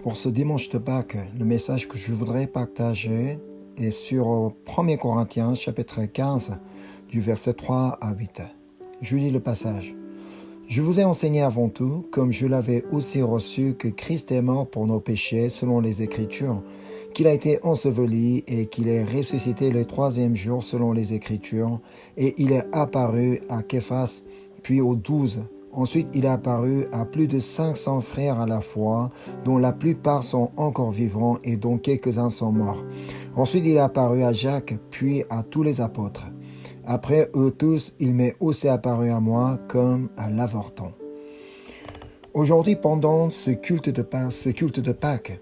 Pour ce dimanche de Pâques, le message que je voudrais partager est sur 1 Corinthiens chapitre 15 du verset 3 à 8. Je lis le passage. Je vous ai enseigné avant tout, comme je l'avais aussi reçu, que Christ est mort pour nos péchés selon les Écritures, qu'il a été enseveli et qu'il est ressuscité le troisième jour selon les Écritures, et il est apparu à Képhas, puis aux 12. Ensuite, il est apparu à plus de 500 frères à la fois, dont la plupart sont encore vivants et dont quelques-uns sont morts. Ensuite, il est apparu à Jacques, puis à tous les apôtres. Après eux tous, il m'est aussi apparu à moi comme à l'avorton. Aujourd'hui, pendant ce culte de Pâques,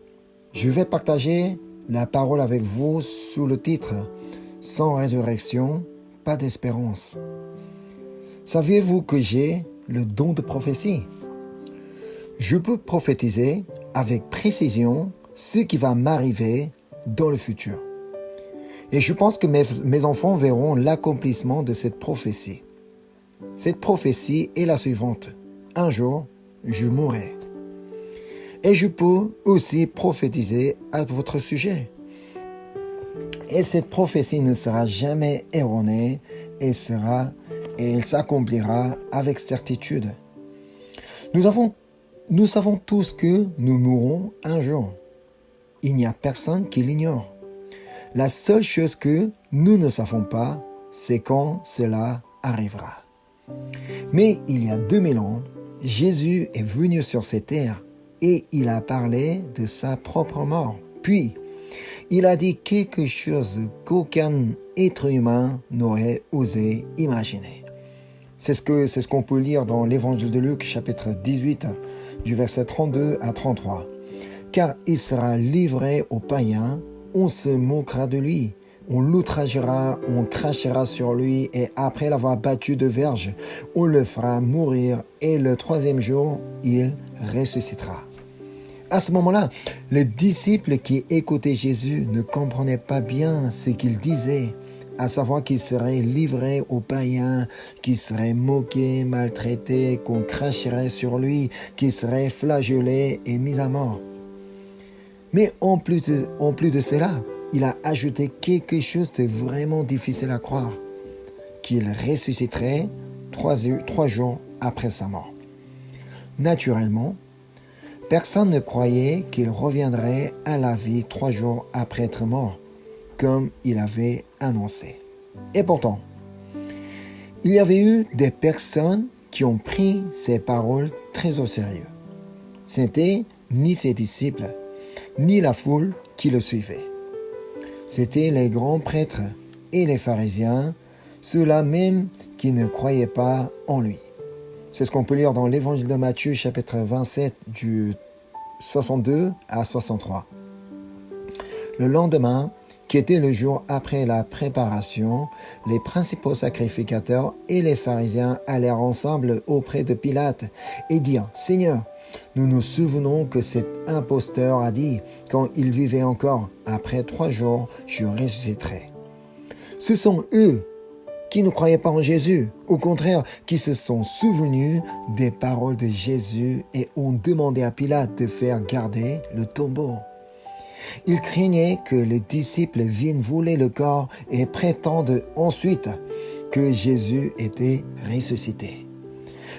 je vais partager la parole avec vous sous le titre « Sans résurrection, pas d'espérance ». Saviez-vous que j'ai le don de prophétie? Je peux prophétiser avec précision ce qui va m'arriver dans le futur. Et je pense que mes enfants verront l'accomplissement de cette prophétie. Cette prophétie est la suivante. Un jour, je mourrai. Et je peux aussi prophétiser à votre sujet. Et cette prophétie ne sera jamais erronée et elle s'accomplira avec certitude. Nous savons tous que nous mourrons un jour. Il n'y a personne qui l'ignore. La seule chose que nous ne savons pas, c'est quand cela arrivera. Mais il y a 2000 ans, Jésus est venu sur cette terre et il a parlé de sa propre mort. Puis, il a dit quelque chose qu'aucun être humain n'aurait osé imaginer. C'est ce qu'on peut lire dans l'évangile de Luc, chapitre 18, du verset 32 à 33. Car il sera livré aux païens, on se moquera de lui, on l'outragera, on crachera sur lui, et après l'avoir battu de verge, on le fera mourir, et le troisième jour, il ressuscitera. À ce moment-là, les disciples qui écoutaient Jésus ne comprenaient pas bien ce qu'il disait, à savoir qu'il serait livré aux païens, qu'il serait moqué, maltraité, qu'on cracherait sur lui, qu'il serait flagellé et mis à mort. Mais en plus de cela, il a ajouté quelque chose de vraiment difficile à croire, qu'il ressusciterait 3 jours après sa mort. Naturellement, personne ne croyait qu'il reviendrait à la vie 3 jours après être mort, comme il avait annoncé. Et pourtant, il y avait eu des personnes qui ont pris ces paroles très au sérieux. C'était ni ses disciples, ni la foule qui le suivait. C'étaient les grands prêtres et les pharisiens, ceux-là même qui ne croyaient pas en lui. C'est ce qu'on peut lire dans l'évangile de Matthieu, chapitre 27, du 62 à 63. Le lendemain, qui était le jour après la préparation, les principaux sacrificateurs et les pharisiens allèrent ensemble auprès de Pilate et dirent « Seigneur, nous nous souvenons que cet imposteur a dit, quand il vivait encore, après 3 jours, je ressusciterai. » Ce sont eux qui ne croyaient pas en Jésus, au contraire, qui se sont souvenus des paroles de Jésus et ont demandé à Pilate de faire garder le tombeau. Ils craignaient que les disciples viennent voler le corps et prétendent ensuite que Jésus était ressuscité.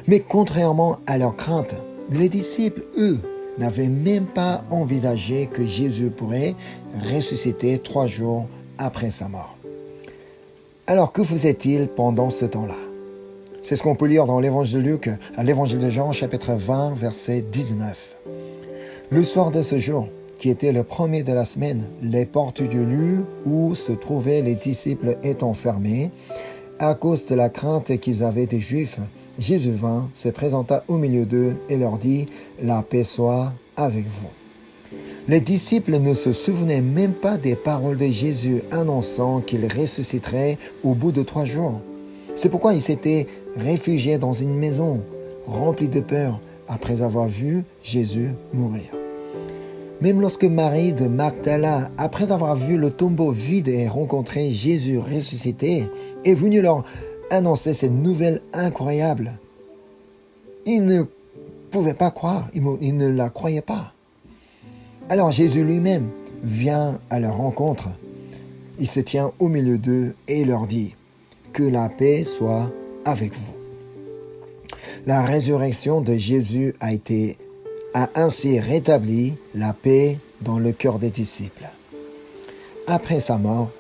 Mais contrairement à leur crainte, les disciples, eux, n'avaient même pas envisagé que Jésus pourrait ressusciter 3 jours après sa mort. Alors que faisait-il pendant ce temps-là? C'est ce qu'on peut lire dans l'évangile de Luc, à l'évangile de Jean, chapitre 20, verset 19. Le soir de ce jour, qui était le premier de la semaine, les portes du lieu où se trouvaient les disciples étant fermées, à cause de la crainte qu'ils avaient des Juifs, Jésus vint, se présenta au milieu d'eux et leur dit « La paix soit avec vous ». Les disciples ne se souvenaient même pas des paroles de Jésus annonçant qu'il ressusciterait au bout de 3 jours. C'est pourquoi ils s'étaient réfugiés dans une maison, remplie de peur, après avoir vu Jésus mourir. Même lorsque Marie de Magdala, après avoir vu le tombeau vide et rencontré Jésus ressuscité, est venue leur annoncer cette nouvelle incroyable, ils ne pouvaient pas croire, ils ne la croyaient pas. Alors Jésus lui-même vient à leur rencontre. Il se tient au milieu d'eux et leur dit « Que la paix soit avec vous ». La résurrection de Jésus a ainsi rétabli la paix dans le cœur des disciples. Après sa mort,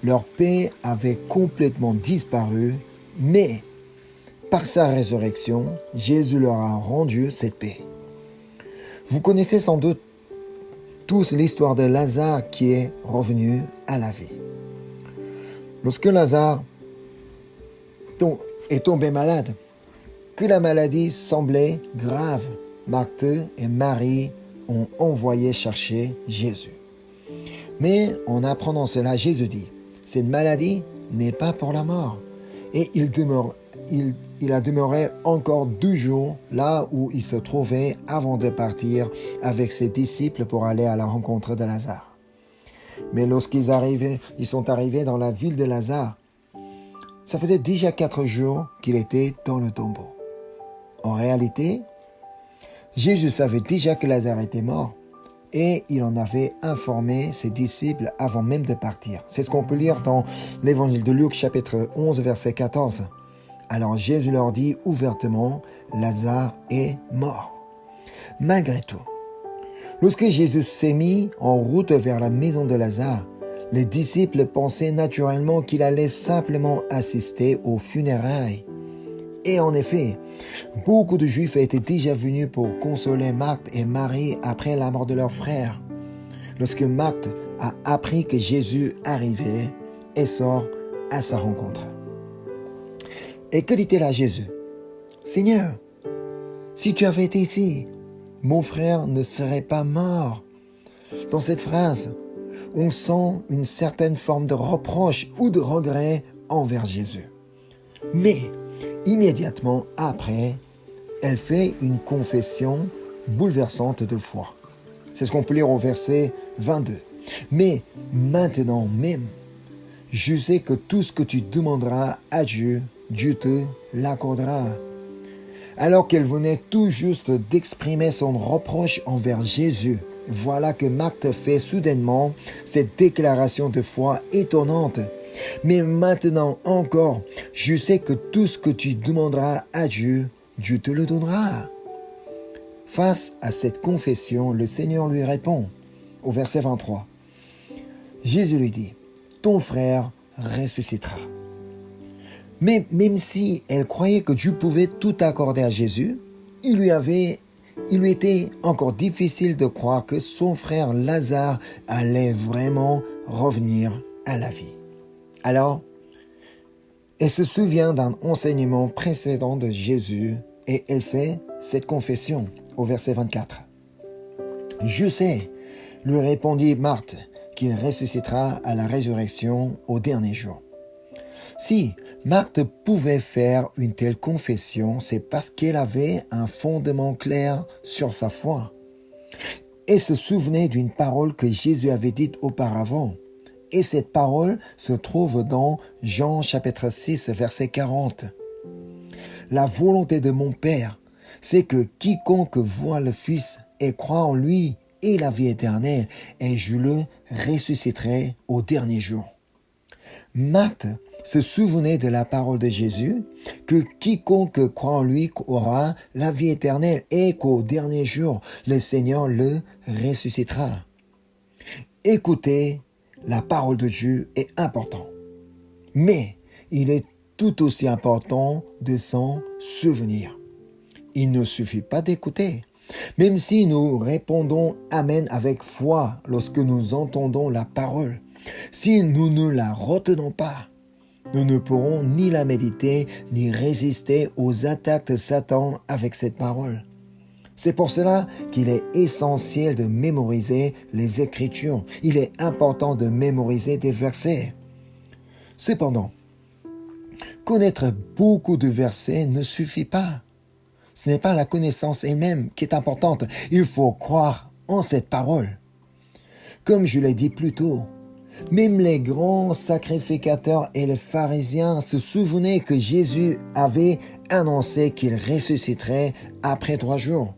leur paix avait complètement disparu, mais par sa résurrection, Jésus leur a rendu cette paix. Vous connaissez sans doute tous l'histoire de Lazare qui est revenu à la vie. Lorsque Lazare est tombé malade, que la maladie semblait grave, Marthe et Marie ont envoyé chercher Jésus. Mais en apprenant cela, Jésus dit, « Cette maladie n'est pas pour la mort. » Et il a demeuré encore 2 jours là où il se trouvait avant de partir avec ses disciples pour aller à la rencontre de Lazare. Mais lorsqu'ils sont arrivés dans la ville de Lazare, ça faisait déjà 4 jours qu'il était dans le tombeau. En réalité, Jésus savait déjà que Lazare était mort et il en avait informé ses disciples avant même de partir. C'est ce qu'on peut lire dans l'évangile de Luc, chapitre 11, verset 14. Alors Jésus leur dit ouvertement, Lazare est mort. Malgré tout, lorsque Jésus s'est mis en route vers la maison de Lazare, les disciples pensaient naturellement qu'il allait simplement assister aux funérailles. Et en effet, beaucoup de Juifs étaient déjà venus pour consoler Marthe et Marie après la mort de leur frère. Lorsque Marthe a appris que Jésus arrivait, elle sort à sa rencontre. Et que dit-elle à Jésus? « Seigneur, si tu avais été ici, mon frère ne serait pas mort. » Dans cette phrase, on sent une certaine forme de reproche ou de regret envers Jésus. Mais immédiatement après, elle fait une confession bouleversante de foi. C'est ce qu'on peut lire au verset 22. « Mais maintenant même, je sais que tout ce que tu demanderas à Dieu, Dieu te l'accordera. » Alors qu'elle venait tout juste d'exprimer son reproche envers Jésus, voilà que Marthe fait soudainement cette déclaration de foi étonnante. « Mais maintenant encore, je sais que tout ce que tu demanderas à Dieu, Dieu te le donnera. » Face à cette confession, le Seigneur lui répond au verset 23. Jésus lui dit, « Ton frère ressuscitera. » Mais même si elle croyait que Dieu pouvait tout accorder à Jésus, il lui était encore difficile de croire que son frère Lazare allait vraiment revenir à la vie. Alors, elle se souvient d'un enseignement précédent de Jésus et elle fait cette confession au verset 24. « Je sais, lui répondit Marthe, qu'il ressuscitera à la résurrection au dernier jour. » Si Marthe pouvait faire une telle confession, c'est parce qu'elle avait un fondement clair sur sa foi. Elle se souvenait d'une parole que Jésus avait dite auparavant. Et cette parole se trouve dans Jean chapitre 6, verset 40. « La volonté de mon Père, c'est que quiconque voit le Fils et croit en lui ait la vie éternelle, et je le ressusciterai au dernier jour. » Marthe se souvenait de la parole de Jésus, que quiconque croit en lui aura la vie éternelle et qu'au dernier jour, le Seigneur le ressuscitera. Écoutez, la parole de Dieu est importante, mais il est tout aussi important de s'en souvenir. Il ne suffit pas d'écouter. Même si nous répondons « Amen » avec foi lorsque nous entendons la parole, si nous ne la retenons pas, nous ne pourrons ni la méditer, ni résister aux attaques de Satan avec cette parole. C'est pour cela qu'il est essentiel de mémoriser les Écritures. Il est important de mémoriser des versets. Cependant, connaître beaucoup de versets ne suffit pas. Ce n'est pas la connaissance elle-même qui est importante. Il faut croire en cette parole. Comme je l'ai dit plus tôt, même les grands sacrificateurs et les pharisiens se souvenaient que Jésus avait annoncé qu'il ressusciterait après 3 jours.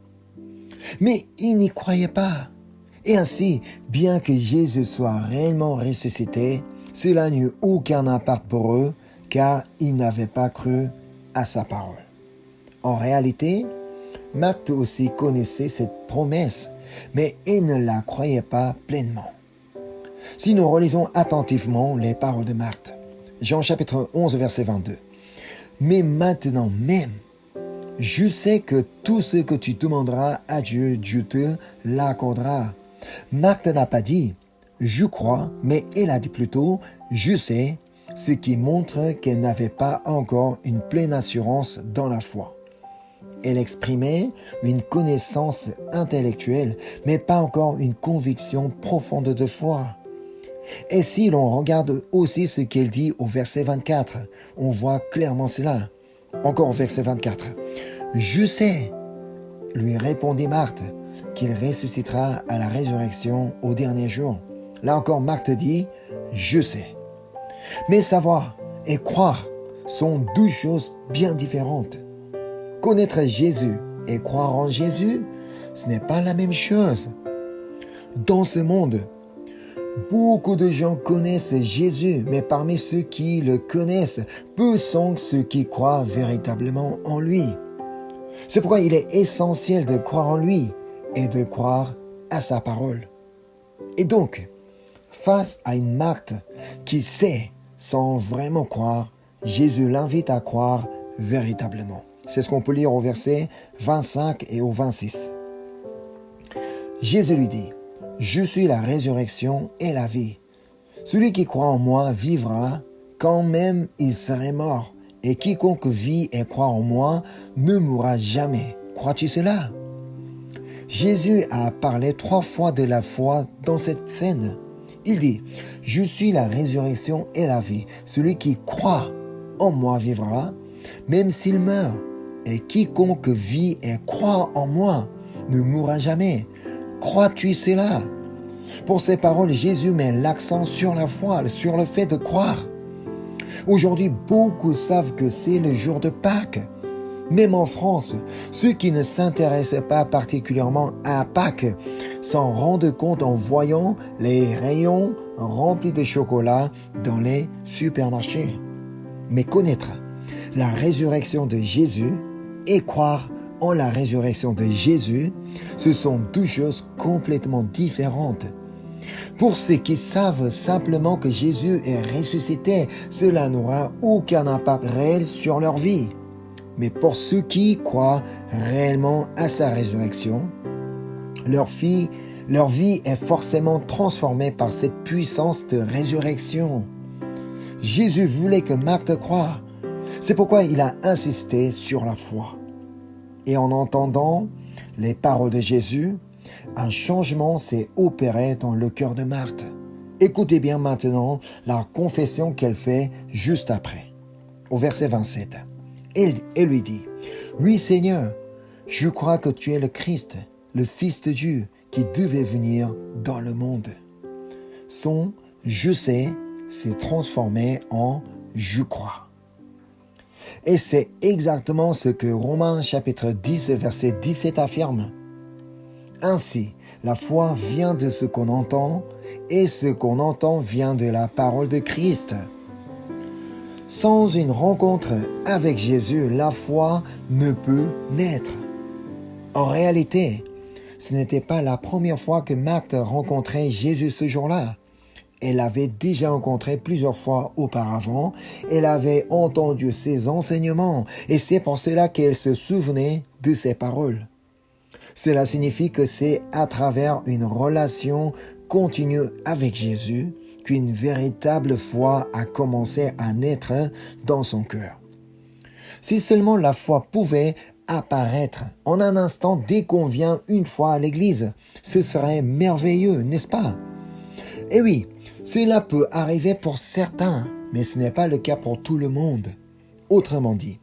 Mais ils n'y croyaient pas. Et ainsi, bien que Jésus soit réellement ressuscité, cela n'eut aucun impact pour eux, car ils n'avaient pas cru à sa parole. En réalité, Marthe aussi connaissait cette promesse, mais il ne la croyait pas pleinement. Si nous relisons attentivement les paroles de Marthe, Jean chapitre 11, verset 22. « Mais maintenant même, je sais que tout ce que tu demanderas à Dieu, Dieu te l'accordera. » Marthe n'a pas dit « je crois », mais elle a dit plutôt « je sais », ce qui montre qu'elle n'avait pas encore une pleine assurance dans la foi. Elle exprimait une connaissance intellectuelle, mais pas encore une conviction profonde de foi. Et si l'on regarde aussi ce qu'elle dit au verset 24, on voit clairement cela. Encore au verset 24. « Je sais », lui répondit Marthe, « qu'il ressuscitera à la résurrection au dernier jour. » Là encore, Marthe dit « je sais ». Mais savoir et croire sont deux choses bien différentes. Connaître Jésus et croire en Jésus, ce n'est pas la même chose. Dans ce monde, beaucoup de gens connaissent Jésus, mais parmi ceux qui le connaissent, peu sont ceux qui croient véritablement en lui. C'est pourquoi il est essentiel de croire en lui et de croire à sa parole. Et donc, face à une Marthe qui sait sans vraiment croire, Jésus l'invite à croire véritablement. C'est ce qu'on peut lire au verset 25 et au 26. Jésus lui dit, « Je suis la résurrection et la vie. Celui qui croit en moi vivra quand même il serait mort. Et quiconque vit et croit en moi ne mourra jamais. Crois-tu cela ?» Jésus a parlé 3 fois de la foi dans cette scène. Il dit, « Je suis la résurrection et la vie. Celui qui croit en moi vivra, même s'il meurt. Et quiconque vit et croit en moi ne mourra jamais. Crois-tu cela ?» Pour ces paroles, Jésus met l'accent sur la foi, sur le fait de croire. Aujourd'hui, beaucoup savent que c'est le jour de Pâques. Même en France, ceux qui ne s'intéressent pas particulièrement à Pâques s'en rendent compte en voyant les rayons remplis de chocolat dans les supermarchés. Mais connaître la résurrection de Jésus et croire en la résurrection de Jésus, ce sont deux choses complètement différentes. Pour ceux qui savent simplement que Jésus est ressuscité, cela n'aura aucun impact réel sur leur vie. Mais pour ceux qui croient réellement à sa résurrection, leur vie est forcément transformée par cette puissance de résurrection. Jésus voulait que Marthe croie. C'est pourquoi il a insisté sur la foi. Et en entendant les paroles de Jésus, un changement s'est opéré dans le cœur de Marthe. Écoutez bien maintenant la confession qu'elle fait juste après. Au verset 27, elle lui dit, « Oui Seigneur, je crois que tu es le Christ, le Fils de Dieu qui devait venir dans le monde. » Son « je sais » s'est transformé en « je crois ». Et c'est exactement ce que Romains chapitre 10 verset 17 affirme. Ainsi, la foi vient de ce qu'on entend, et ce qu'on entend vient de la parole de Christ. Sans une rencontre avec Jésus, la foi ne peut naître. En réalité, ce n'était pas la première fois que Marthe rencontrait Jésus ce jour-là. Elle l'avait déjà rencontré plusieurs fois auparavant. Elle avait entendu ses enseignements et c'est pour cela qu'elle se souvenait de ses paroles. Cela signifie que c'est à travers une relation continue avec Jésus qu'une véritable foi a commencé à naître dans son cœur. Si seulement la foi pouvait apparaître en un instant dès qu'on vient une fois à l'église, ce serait merveilleux, n'est-ce pas? Et oui, cela peut arriver pour certains, mais ce n'est pas le cas pour tout le monde. Autrement dit,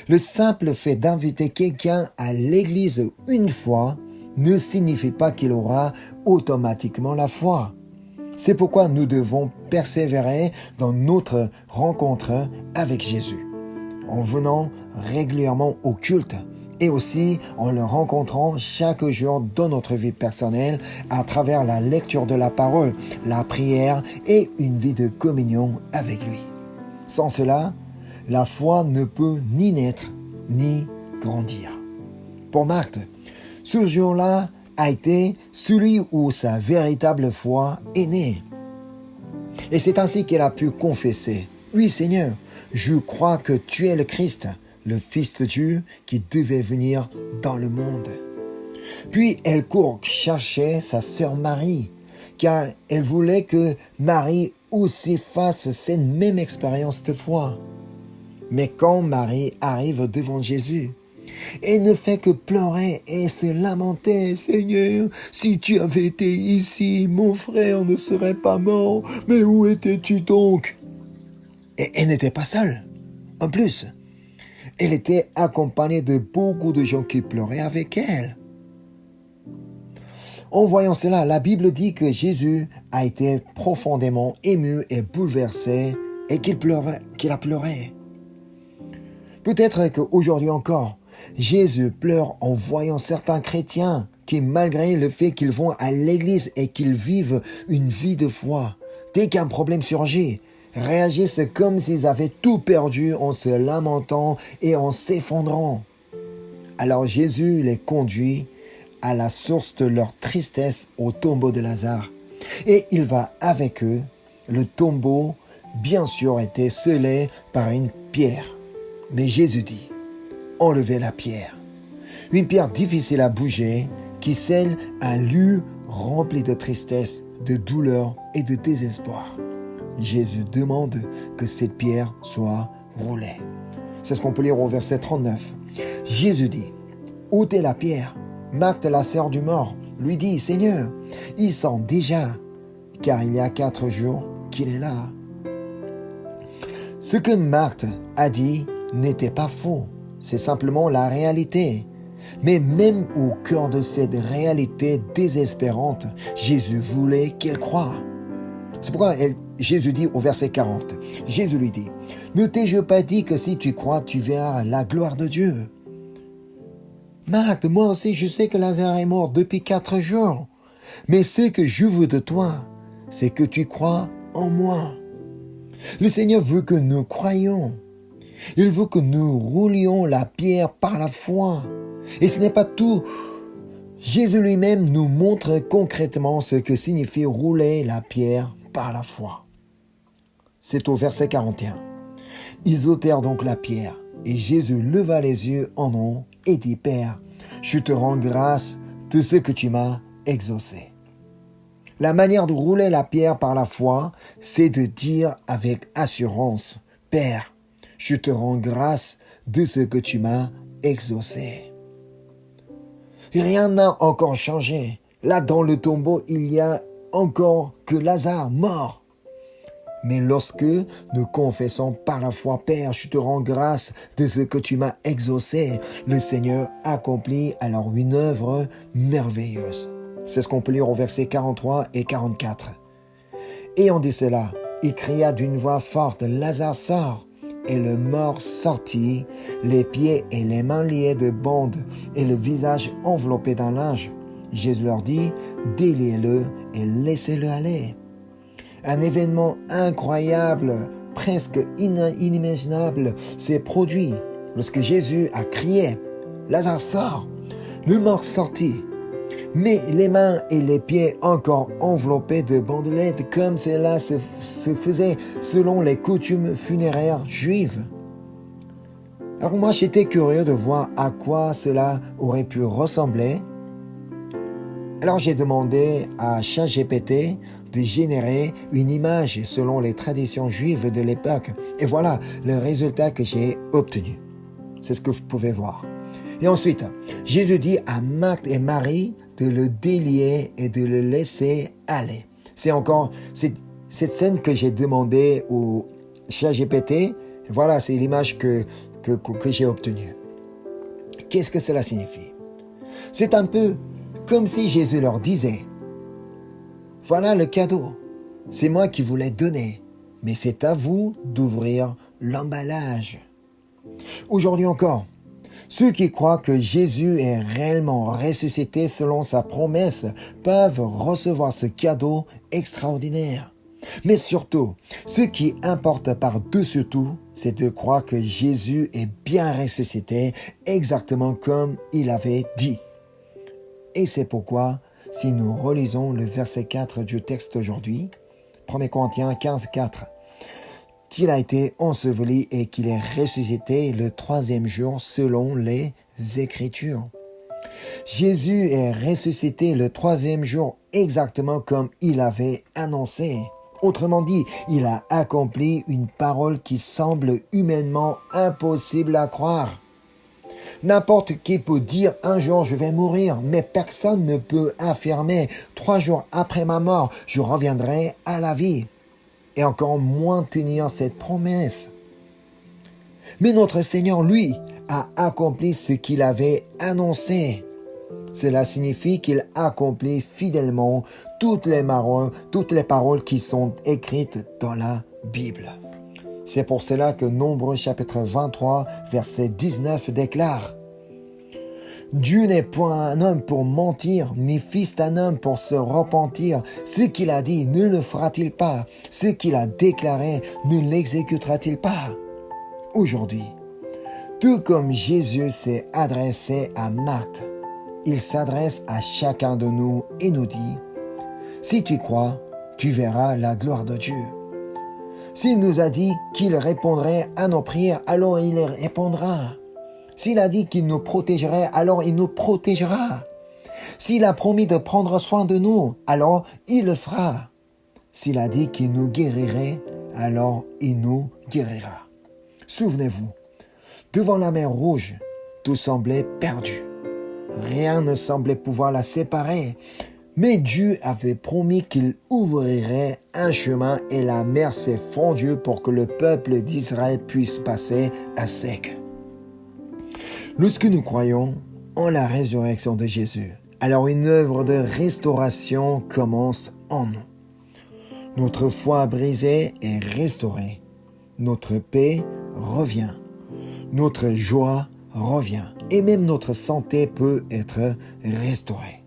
le simple fait d'inviter quelqu'un à l'église une fois ne signifie pas qu'il aura automatiquement la foi. C'est pourquoi nous devons persévérer dans notre rencontre avec Jésus, en venant régulièrement au culte et aussi en le rencontrant chaque jour dans notre vie personnelle à travers la lecture de la parole, la prière et une vie de communion avec lui. Sans cela, la foi ne peut ni naître ni grandir. Pour Marthe, ce jour-là a été celui où sa véritable foi est née. Et c'est ainsi qu'elle a pu confesser: « Oui Seigneur, je crois que tu es le Christ, le Fils de Dieu qui devait venir dans le monde. » Puis elle court chercher sa sœur Marie, car elle voulait que Marie aussi fasse cette même expérience de foi. Mais quand Marie arrive devant Jésus, elle ne fait que pleurer et se lamenter. « Seigneur, si tu avais été ici, mon frère ne serait pas mort. Mais où étais-tu donc ?» Et elle n'était pas seule. En plus, elle était accompagnée de beaucoup de gens qui pleuraient avec elle. En voyant cela, la Bible dit que Jésus a été profondément ému et bouleversé et qu'il a pleuré. Peut-être qu'aujourd'hui encore, Jésus pleure en voyant certains chrétiens qui, malgré le fait qu'ils vont à l'église et qu'ils vivent une vie de foi, dès qu'un problème surgit, réagissent comme s'ils avaient tout perdu en se lamentant et en s'effondrant. Alors Jésus les conduit à la source de leur tristesse, au tombeau de Lazare. Et il va avec eux. Le tombeau, bien sûr, était scellé par une pierre. Mais Jésus dit: « Enlevez la pierre. » Une pierre difficile à bouger qui scelle un lieu rempli de tristesse, de douleur et de désespoir. Jésus demande que cette pierre soit roulée. C'est ce qu'on peut lire au verset 39. Jésus dit: « Ôtez la pierre. » Marthe, la sœur du mort, lui dit: « Seigneur, il sent déjà, car il y a 4 jours qu'il est là. » Ce que Marthe a dit n'était pas faux, c'est simplement la réalité. Mais même au cœur de cette réalité désespérante, Jésus voulait qu'elle croie. C'est pourquoi Jésus dit au verset 40, Jésus lui dit: « Ne t'ai-je pas dit que si tu crois, tu verras la gloire de Dieu ?» Marthe, moi aussi je sais que Lazare est mort depuis 4 jours. Mais ce que je veux de toi, c'est que tu crois en moi. Le Seigneur veut que nous croyions. Il veut que nous roulions la pierre par la foi. Et ce n'est pas tout. Jésus lui-même nous montre concrètement ce que signifie rouler la pierre par la foi. C'est au verset 41. Ils ôtèrent donc la pierre, et Jésus leva les yeux en haut et dit: « Père, je te rends grâce de ce que tu m'as exaucé. » La manière de rouler la pierre par la foi, c'est de dire avec assurance: « Père, je te rends grâce de ce que tu m'as exaucé. » Rien n'a encore changé. Là, dans le tombeau, il y a encore que Lazare mort. Mais lorsque nous confessons par la foi: « Père, je te rends grâce de ce que tu m'as exaucé », le Seigneur accomplit alors une œuvre merveilleuse. C'est ce qu'on peut lire au verset 43 et 44. Ayant dit cela, il cria d'une voix forte: « Lazare, sort !» Et le mort sortit, les pieds et les mains liés de bandes et le visage enveloppé d'un linge. Jésus leur dit: « Déliez-le et laissez-le aller. » Un événement incroyable, presque inimaginable, s'est produit lorsque Jésus a crié: « Lazare, sort !» Le mort sortit, mais les mains et les pieds encore enveloppés de bandelettes, comme cela se faisait selon les coutumes funéraires juives. Alors moi, j'étais curieux de voir à quoi cela aurait pu ressembler. Alors j'ai demandé à ChatGPT de générer une image selon les traditions juives de l'époque. Et voilà le résultat que j'ai obtenu. C'est ce que vous pouvez voir. Et ensuite, Jésus dit à Marthe et Marie de le délier et de le laisser aller. C'est encore cette scène que j'ai demandé au ChatGPT. Voilà, c'est l'image que j'ai obtenue. Qu'est-ce que cela signifie? C'est un peu comme si Jésus leur disait: « Voilà le cadeau, c'est moi qui vous l'ai donné, mais c'est à vous d'ouvrir l'emballage. » Aujourd'hui encore, Ceux qui croient que Jésus est réellement ressuscité selon sa promesse peuvent recevoir ce cadeau extraordinaire. Mais surtout, ce qui importe par-dessus tout, c'est de croire que Jésus est bien ressuscité exactement comme il avait dit. Et c'est pourquoi, si nous relisons le verset 4 du texte d'aujourd'hui, 1 Corinthiens 15, 4, qu'il a été enseveli et qu'il est ressuscité le troisième jour selon les Écritures. Jésus est ressuscité le troisième jour exactement comme il avait annoncé. Autrement dit, il a accompli une parole qui semble humainement impossible à croire. N'importe qui peut dire un jour je vais mourir, mais personne ne peut affirmer 3 jours après ma mort, je reviendrai à la vie. Et encore moins tenir cette promesse. Mais notre Seigneur, lui, a accompli ce qu'il avait annoncé. Cela signifie qu'il accomplit fidèlement toutes les paroles qui sont écrites dans la Bible. C'est pour cela que Nombre chapitre 23, verset 19 déclare « Dieu n'est point un homme pour mentir, ni fils d'un homme pour se repentir. Ce qu'il a dit, ne le fera-t-il pas? Ce qu'il a déclaré, ne l'exécutera-t-il pas ?» Aujourd'hui, tout comme Jésus s'est adressé à Marthe, il s'adresse à chacun de nous et nous dit « Si tu crois, tu verras la gloire de Dieu. » S'il nous a dit qu'il répondrait à nos prières, alors il les répondra. S'il a dit qu'il nous protégerait, alors il nous protégera. S'il a promis de prendre soin de nous, alors il le fera. S'il a dit qu'il nous guérirait, alors il nous guérira. Souvenez-vous, devant la mer Rouge, tout semblait perdu. Rien ne semblait pouvoir la séparer. Mais Dieu avait promis qu'il ouvrirait un chemin et la mer s'est fendue pour que le peuple d'Israël puisse passer à sec. Lorsque nous croyons en la résurrection de Jésus, alors une œuvre de restauration commence en nous. Notre foi brisée est restaurée. Notre paix revient. Notre joie revient. Et même notre santé peut être restaurée.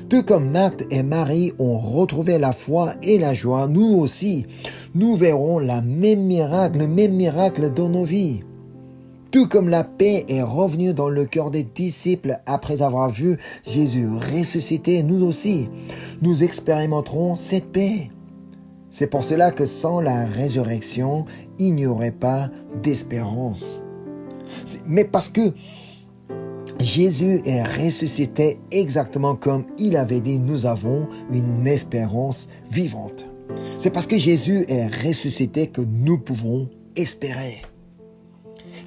Tout comme Marthe et Marie ont retrouvé la foi et la joie, nous aussi, nous verrons le même miracle dans nos vies. Tout comme la paix est revenue dans le cœur des disciples après avoir vu Jésus ressuscité, nous aussi, nous expérimenterons cette paix. C'est pour cela que sans la résurrection, il n'y aurait pas d'espérance. Mais parce que Jésus est ressuscité exactement comme il avait dit, nous avons une espérance vivante. C'est parce que Jésus est ressuscité que nous pouvons espérer.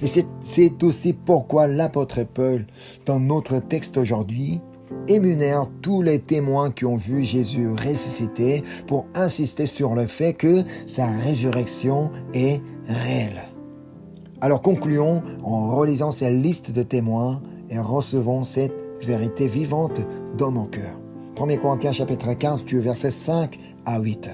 Et c'est aussi pourquoi l'apôtre Paul, dans notre texte aujourd'hui, énumère tous les témoins qui ont vu Jésus ressuscité pour insister sur le fait que sa résurrection est réelle. Alors concluons en relisant cette liste de témoins et recevons cette vérité vivante dans nos cœurs. 1 Corinthiens chapitre 15, du verset 5 à 8.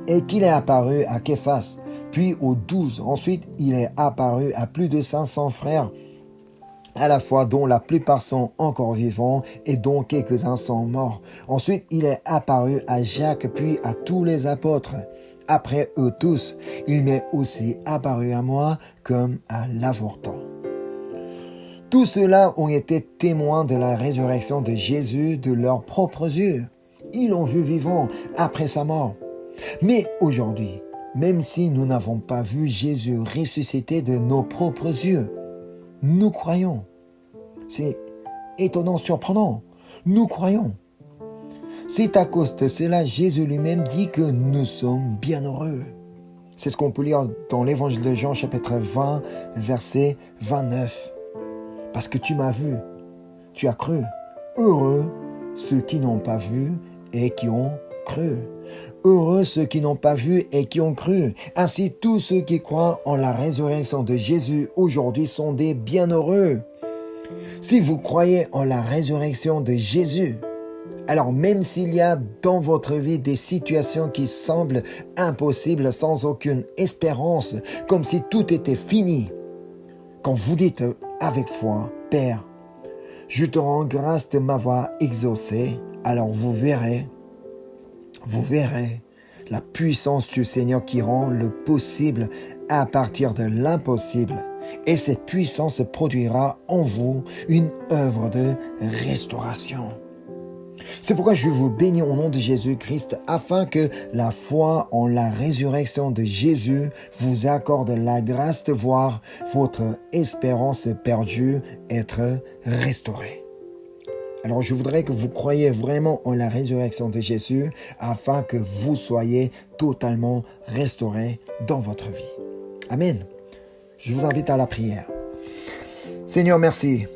Et qu'il est apparu à Képhas, puis aux 12. Ensuite, il est apparu à plus de 500 frères, à la fois dont la plupart sont encore vivants et dont quelques-uns sont morts. Ensuite, il est apparu à Jacques, puis à tous les apôtres. Après eux tous, il m'est aussi apparu à moi comme à l'avorton. Tous ceux-là ont été témoins de la résurrection de Jésus de leurs propres yeux. Ils l'ont vu vivant après sa mort. Mais aujourd'hui, même si nous n'avons pas vu Jésus ressuscité de nos propres yeux, nous croyons. C'est étonnant, surprenant. Nous croyons. C'est à cause de cela, Jésus lui-même dit que nous sommes bienheureux. C'est ce qu'on peut lire dans l'évangile de Jean, chapitre 20, verset 29. Parce que tu m'as vu, tu as cru. Heureux ceux qui n'ont pas vu et qui ont cru. Heureux ceux qui n'ont pas vu et qui ont cru. Ainsi, tous ceux qui croient en la résurrection de Jésus aujourd'hui sont des bienheureux. Si vous croyez en la résurrection de Jésus, alors même s'il y a dans votre vie des situations qui semblent impossibles, sans aucune espérance, comme si tout était fini, quand vous dites avec foi, Père, je te rends grâce de m'avoir exaucé. Alors vous verrez la puissance du Seigneur qui rend le possible à partir de l'impossible. Et cette puissance produira en vous une œuvre de restauration. C'est pourquoi je vous bénis au nom de Jésus-Christ, afin que la foi en la résurrection de Jésus vous accorde la grâce de voir votre espérance perdue être restaurée. Alors je voudrais que vous croyiez vraiment en la résurrection de Jésus, afin que vous soyez totalement restaurés dans votre vie. Amen. Je vous invite à la prière. Seigneur, merci.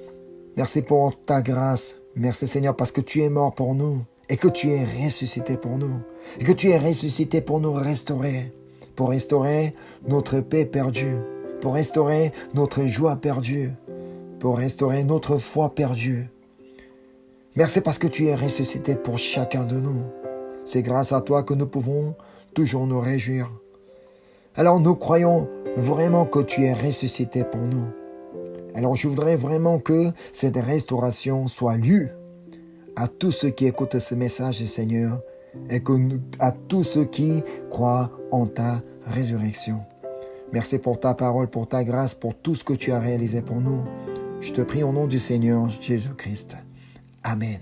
Merci pour ta grâce. Merci Seigneur parce que tu es mort pour nous et que tu es ressuscité pour nous. Et que tu es ressuscité pour nous restaurer. Pour restaurer notre paix perdue. Pour restaurer notre joie perdue. Pour restaurer notre foi perdue. Merci parce que tu es ressuscité pour chacun de nous. C'est grâce à toi que nous pouvons toujours nous réjouir. Alors nous croyons vraiment que tu es ressuscité pour nous. Alors je voudrais vraiment que cette restauration soit lue à tous ceux qui écoutent ce message, Seigneur, et à tous ceux qui croient en ta résurrection. Merci pour ta parole, pour ta grâce, pour tout ce que tu as réalisé pour nous. Je te prie au nom du Seigneur Jésus-Christ. Amen.